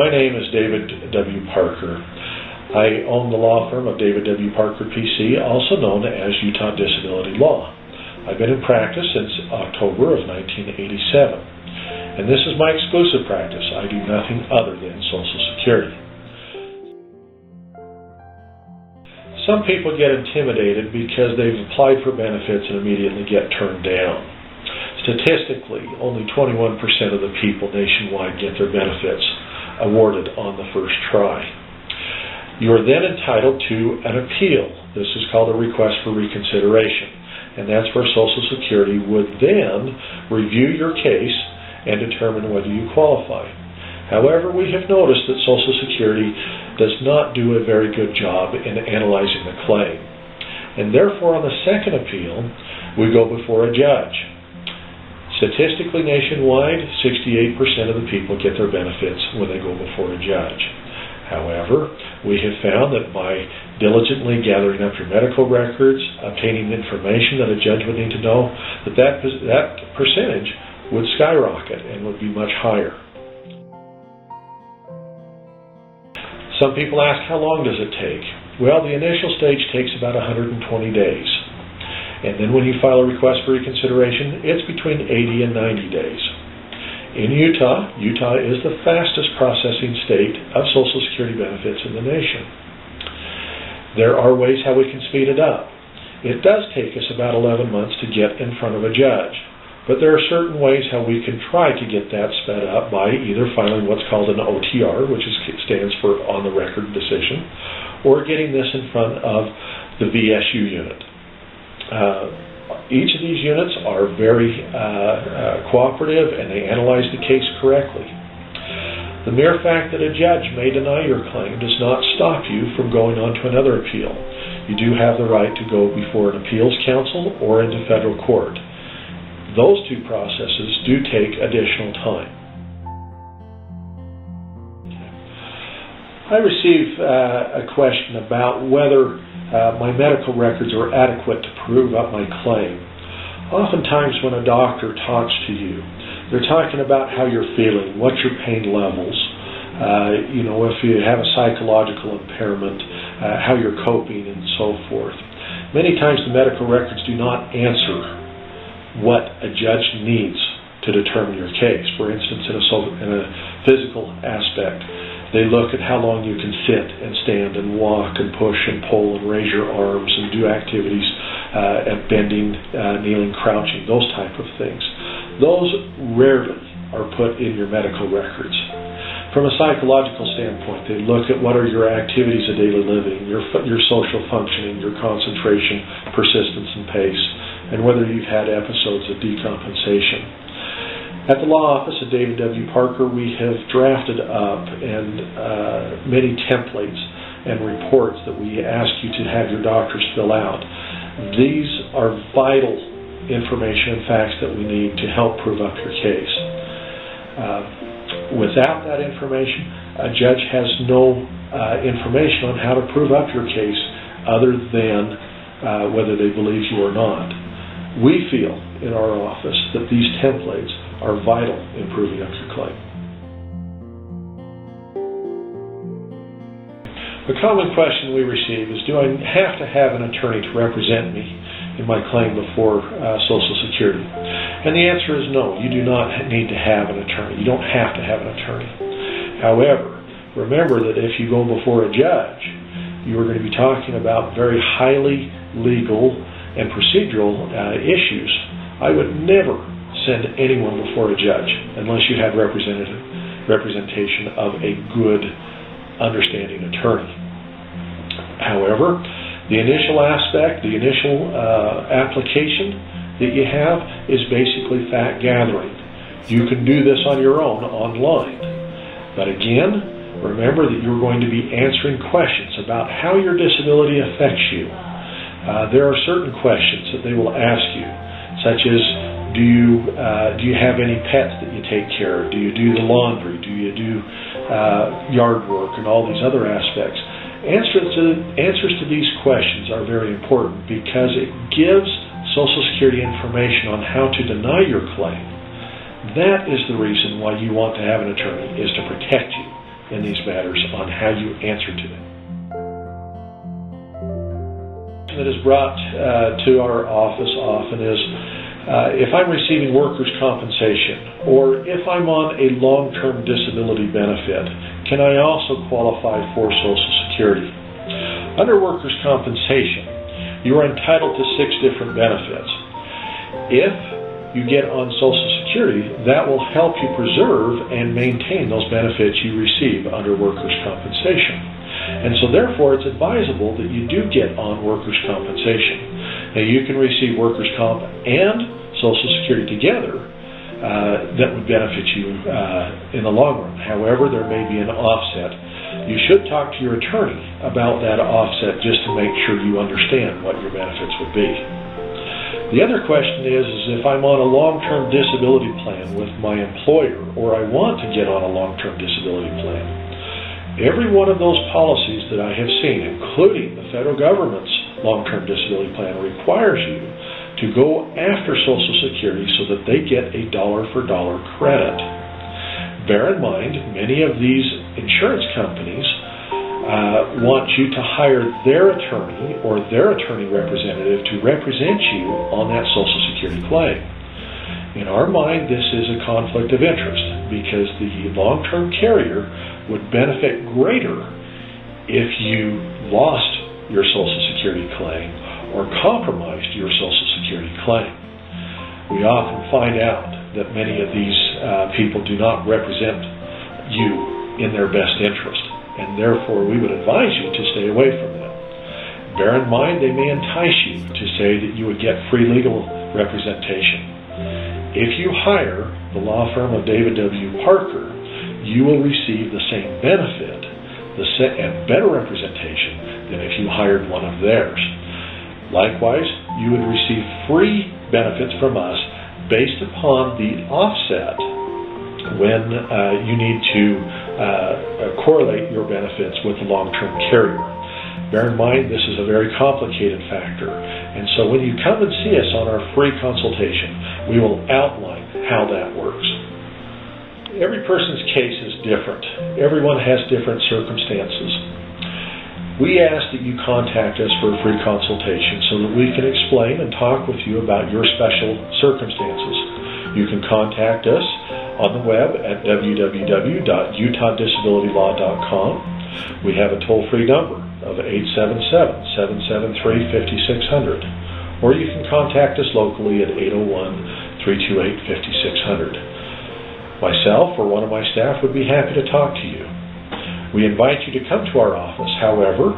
My name is David W. Parker. I own the law firm of David W. Parker, PC, also known as Utah Disability Law. I've been in practice since October of 1987, and this is my exclusive practice. I do nothing other than Social Security. Some people get intimidated because they've applied for benefits and immediately get turned down. Statistically, only 21% of the people nationwide get their benefits awarded on the first try. You are then entitled to an appeal. This is called a request for reconsideration, and that's where Social Security would then review your case and determine whether you qualify. However, we have noticed that Social Security does not do a very good job in analyzing the claim, and therefore on the second appeal, we go before a judge. Statistically nationwide, 68% of the people get their benefits when they go before a judge. However, we have found that by diligently gathering up your medical records, obtaining information that a judge would need to know, that percentage would skyrocket and would be much higher. Some people ask, how long does it take? Well, the initial stage takes about 120 days. And then when you file a request for reconsideration, it's between 80 and 90 days. In Utah is the fastest processing state of Social Security benefits in the nation. There are ways how we can speed it up. It does take us about 11 months to get in front of a judge, but there are certain ways how we can try to get that sped up by either filing what's called an OTR, which stands for on the record decision, or getting this in front of the VSU unit. Each of these units are very cooperative, and they analyze the case correctly. The mere fact that a judge may deny your claim does not stop you from going on to another appeal. You do have the right to go before an appeals council or into federal court. Those two processes do take additional time. I receive a question about whether my medical records are adequate to prove up my claim. Oftentimes when a doctor talks to you, they're talking about how you're feeling, what's your pain levels, if you have a psychological impairment, how you're coping, and so forth. Many times the medical records do not answer what a judge needs to determine your case. For instance, in a physical aspect, they look at how long you can sit and stand and walk and push and pull and raise your arms and do activities at bending, kneeling, crouching, those type of things. Those rarely are put in your medical records. From a psychological standpoint, they look at what are your activities of daily living, your social functioning, your concentration, persistence, and pace, and whether you've had episodes of decompensation. At the law office of David W. Parker, we have drafted up many templates and reports that we ask you to have your doctors fill out. These are vital information and facts that we need to help prove up your case. Without that information, a judge has no information on how to prove up your case other than whether they believe you or not. We feel in our office that these templates are vital in proving up your claim. A common question we receive is, do I have to have an attorney to represent me in my claim before Social Security? And the answer is no, you do not need to have an attorney. You don't have to have an attorney. However, remember that if you go before a judge, you are going to be talking about very highly legal and procedural issues. I would never send anyone before a judge unless you had representation of a good, understanding attorney. However, the initial aspect, the initial application that you have is basically fact gathering. You can do this on your own online. But again, remember that you're going to be answering questions about how your disability affects you. There are certain questions that they will ask you, such as, do you have any pets that you take care of? Do you do the laundry? Do you do yard work and all these other aspects? Answers to these questions are very important because it gives Social Security information on how to deny your claim. That is the reason why you want to have an attorney, is to protect you in these matters on how you answer to them. That is brought to our office often is if I'm receiving workers' compensation or if I'm on a long-term disability benefit, can I also qualify for Social Security? Under workers' compensation, you are entitled to 6 different benefits. If you get on Social Security, that will help you preserve and maintain those benefits you receive under workers' compensation. And so therefore it's advisable that you do get on workers' compensation. Now you can receive workers' comp and Social Security together that would benefit you in the long run. However, there may be an offset. You should talk to your attorney about that offset just to make sure you understand what your benefits would be. The other question is if I'm on a long-term disability plan with my employer or I want to get on a long-term disability plan, every one of those policies that I have seen, including the federal government's long-term disability plan, requires you to go after Social Security so that they get a dollar-for-dollar credit. Bear in mind, many of these insurance companies want you to hire their attorney or their attorney representative to represent you on that Social Security claim. In our mind, this is a conflict of interest because the long-term carrier would benefit greater if you lost your Social Security claim or compromised your Social Security claim. We often find out that many of these people do not represent you in their best interest, and therefore we would advise you to stay away from them. Bear in mind, they may entice you to say that you would get free legal representation. If you hire the law firm of David W. Parker, you will receive the same benefit and better representation than if you hired one of theirs. Likewise, you would receive free benefits from us based upon the offset when you need to correlate your benefits with the long-term carrier. Bear in mind, this is a very complicated factor, and so when you come and see us on our free consultation, we will outline how that works. Every person's case is different. Everyone has different circumstances. We ask that you contact us for a free consultation so that we can explain and talk with you about your special circumstances. You can contact us on the web at www.utah.disabilitylaw.com. We have a toll-free number of 877-773-5600, or you can contact us locally at 801-328-5600. Myself or one of my staff would be happy to talk to you. We invite you to come to our office. However,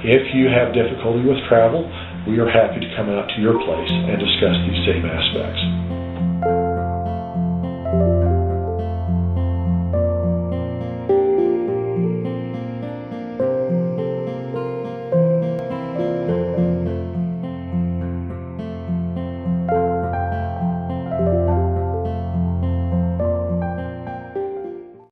if you have difficulty with travel, we are happy to come out to your place and discuss these same aspects.